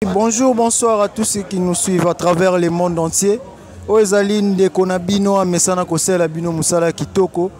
Bonjour, bonsoir à tous ceux qui nous suivent à travers le monde entier. Oezaline de Konabino, Mesana Kosela Bino Musala Kitoko.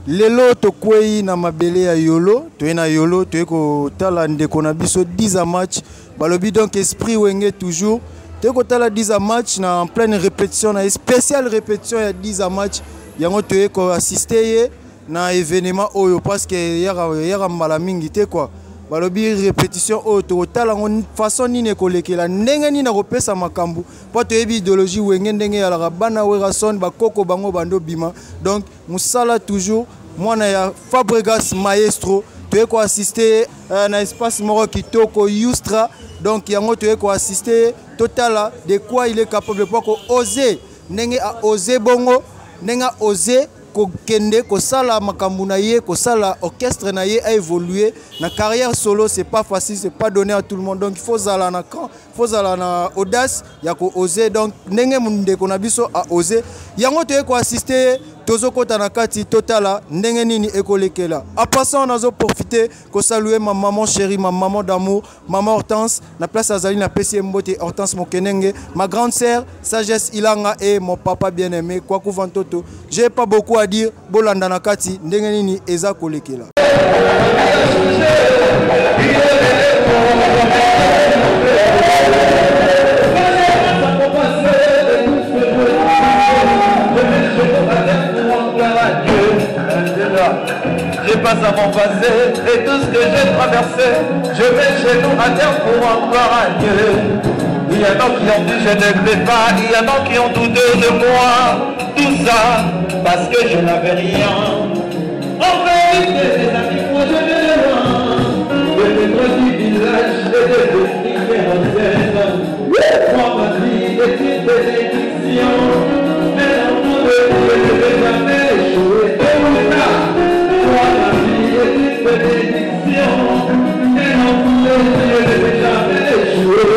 Lelo tokwei na mabele ya Yolo, toena Yolo, toeko tala de Konabiso 10 à match. Balobi donc esprit wenge toujours. Toeko tala 10 à match na en pleine répétition, na spéciale répétition ya 10 à match. Yango toeko assister na événement oyo parce que yara mbala mingi te quoi. Balobi répétition auto tala ngon façon ni ne kolekela ndenge ni na kopesa makambu po to yebi idéologie wenge ndenge ya la bana wera son bakoko bango bando bima donc musala toujours mwana ya Fabregas maestro to eko assister na espace moko kitoko Yustra donc yango to eko assister totala de quoi il est capable pour ko oser ndenge a oser bongo ndenge a oser ko kende ko sala makambu na ye ko sala orchestre na ye a évolué na carrière solo c'est pas facile, c'est pas donné à tout le monde, donc il faut zala na camp, faut zala na audace ya ko oser donc ndenge munde ko na biso a oser yango to ko assister tozo kota na kati totala ndenge nini ekolekela a passant nazo profiter ko saluer ma maman chérie, ma maman d'amour, maman Hortense na place azali na PC Mbote Hortense Mokenenge, ma grande sœur Sagesse Ilanga et mon papa bien-aimé Kwaku Vantoto. J'ai pas beaucoup à dire, bolanda na kati ndenge nini eza kolekela. J'ai pas à m'en passer et tout ce que j'ai traversé, je vais chez nous à terre pour en gloire à Dieu. Il y en a qui ont dit je ne plais pas, il y en a qui ont douté de moi. Tout ça parce que je n'avais rien. En vérité, les amis, moi je viens de loin. De mes trois du village et de différentes. Moi ma vie est une bénédiction. Mais dans tout le monde, je ne vais jamais échouer. Moi ma vie est une bénédiction. Et dans tout le monde, je ne vais jamais échouer.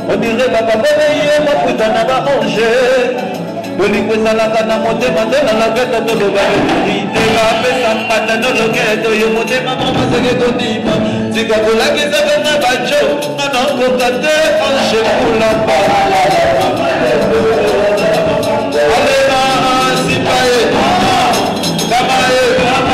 On dirait papa boneye mafuta na baange bolingo ezalaka na motema te na lakata toloba yokurite bapesa mpata noloketo yo motema mama seke kondima tika kolakisaka na bajo ngana koka te ange kulamba alema sipaye kamaye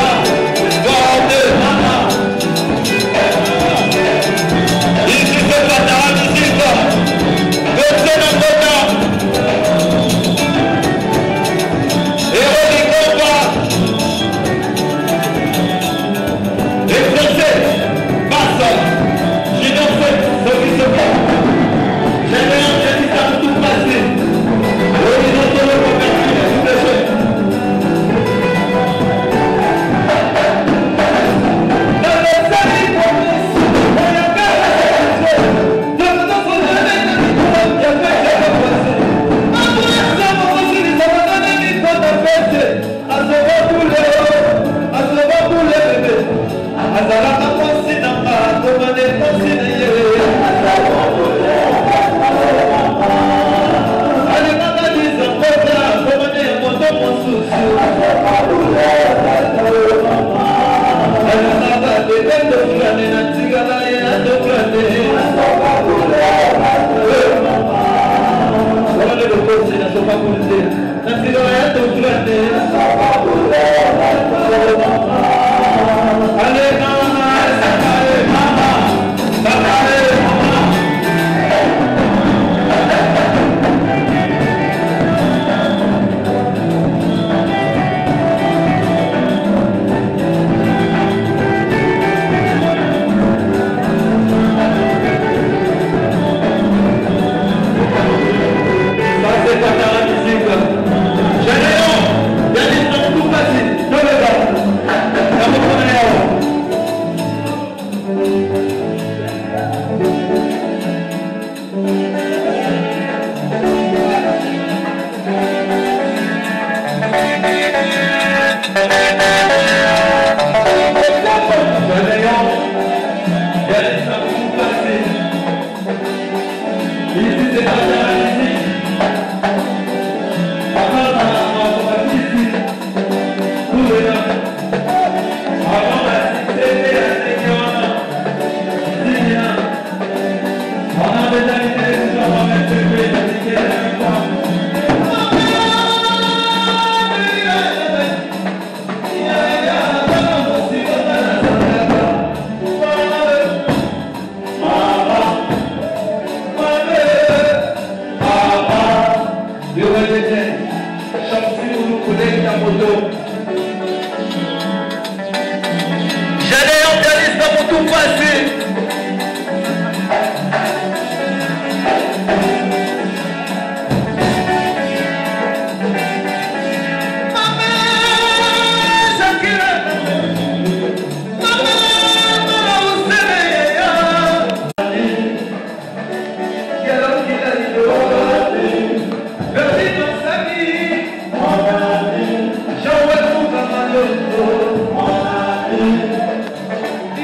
tout passé.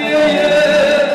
Yeah, yeah.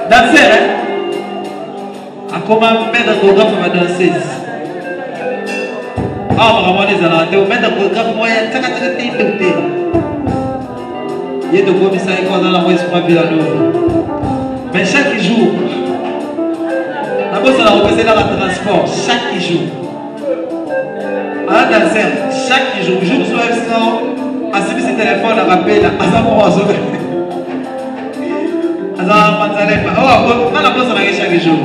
Danseur, hein? Comment mettre un chorégraphe à ma danseuse? Ah, vraiment, les alentours, mettre un chorégraphe, moi, il y a un il y a de quoi, mais ça est quoi dans la voix, c'est pas bien à nouveau. Mais chaque jour, d'abord, ça va représenter dans le transport, chaque jour. Un danseur, chaque jour, je me souviens, sinon, à ce téléphone, on rappelle, à ça, on va sauver. Oh, on a la place à chaque jour.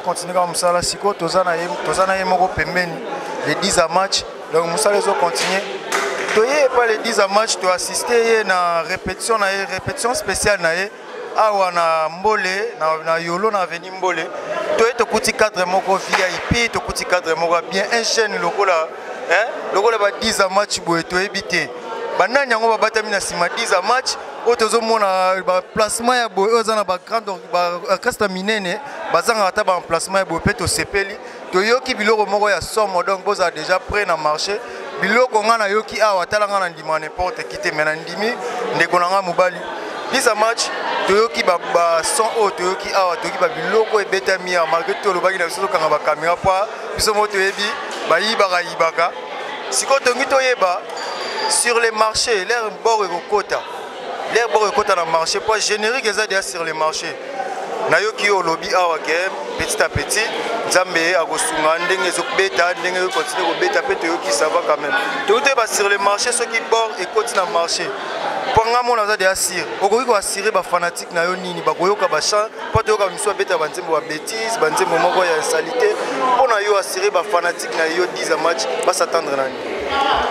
Continue comme ça, là, si quoi, Tozana est moko pembeni, les 10 à match, donc Moussa les autres continuer. Tu n'es pas les 10 à match, tu as assisté à une répétition spéciale. Awa na mbole na yolo na veni mbole to eto kuti cadre moko VIP to kuti cadre moko bien un chaîne lokola lokola ba 10 à match boye to ebité banani yango ba batami na sima 10 à match otozo mona ba placement ya boy ozana ba grande ba casta minene bazanga ata ba emplacement ya boy peto sepeli to yoki biloko moko ya somo donc boza déjà prêt na marché biloko ngana yoki awa talanga na ndima n'importe qui mena ndimi ndeko nanga mobali bisa match to yoki ba son o to yoki awa to yoki ba biloko ebeta mia malgré tout lobaki na biso kanga ba caméra pa biso moto yebi ba yibaka yibaka siko to ngito yeba sur les marchés l'air bord ekokota l'air bord ekota na marché pas générique eza déjà sur les marchés nayoki yo lobi awa ke petit à petit Nzambe akosunga ndenge ezobeta ndenge continue kobeta pe toyoki ça va quand même toyote ba sur les marchés ceux qui bord ekoti na marché panga mona za déjà sir okoki ko assurer ba fanatique na yo nini bakoyoka ba chant pas toyoka miso beta ba nzembo ba bêtise ba nzembo moko ya salité pona yo assurer ba fanatique na yo 10 match ba s'attendre nani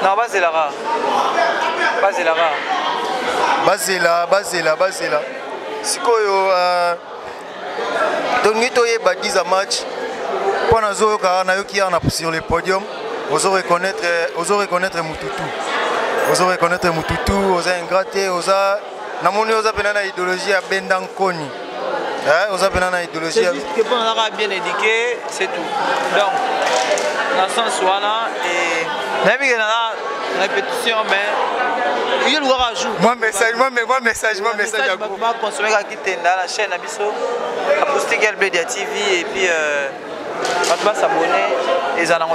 non bazelara bazela sikoyo donc nito yeba 10 match pour na zo ka na yoki na sur le podium ozo reconnaître Mututu oza ingraté oza namoni oza pena na idéologie ya Bendankoni oza pena na idéologie c'est juste que bon on a bien éduqué c'est tout donc dans le sens wana et nabi na répétition mais il y a le rajout moi message à groupe moi consommer ka kitenda la chaîne abiso acoustique LBD TV et puis va s'abonner et ça bien.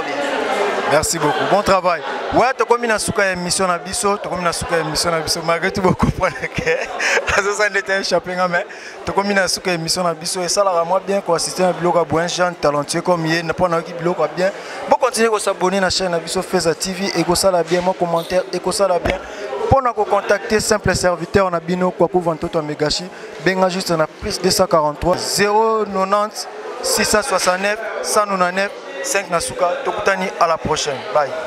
Merci beaucoup. Bon travail. Ouais, tu as na suka émission na biso, malgré tout beaucoup pour que ça n'était un chapeau mais tu as na suka émission na biso et ça la moi bien ko assister à blog à bon Jean talentueux comme il n'a pas na qui blog bien. Bon continuer ko s'abonner na chaîne na biso Feza TV et ko ça la bien mon commentaire et ko ça la bien. Pour nous contacter simple serviteur on a bino kwa ko vantoto megachi benga juste na plus 243 090 669 199 5 Nasuka, Tokutani, à la prochaine. Bye.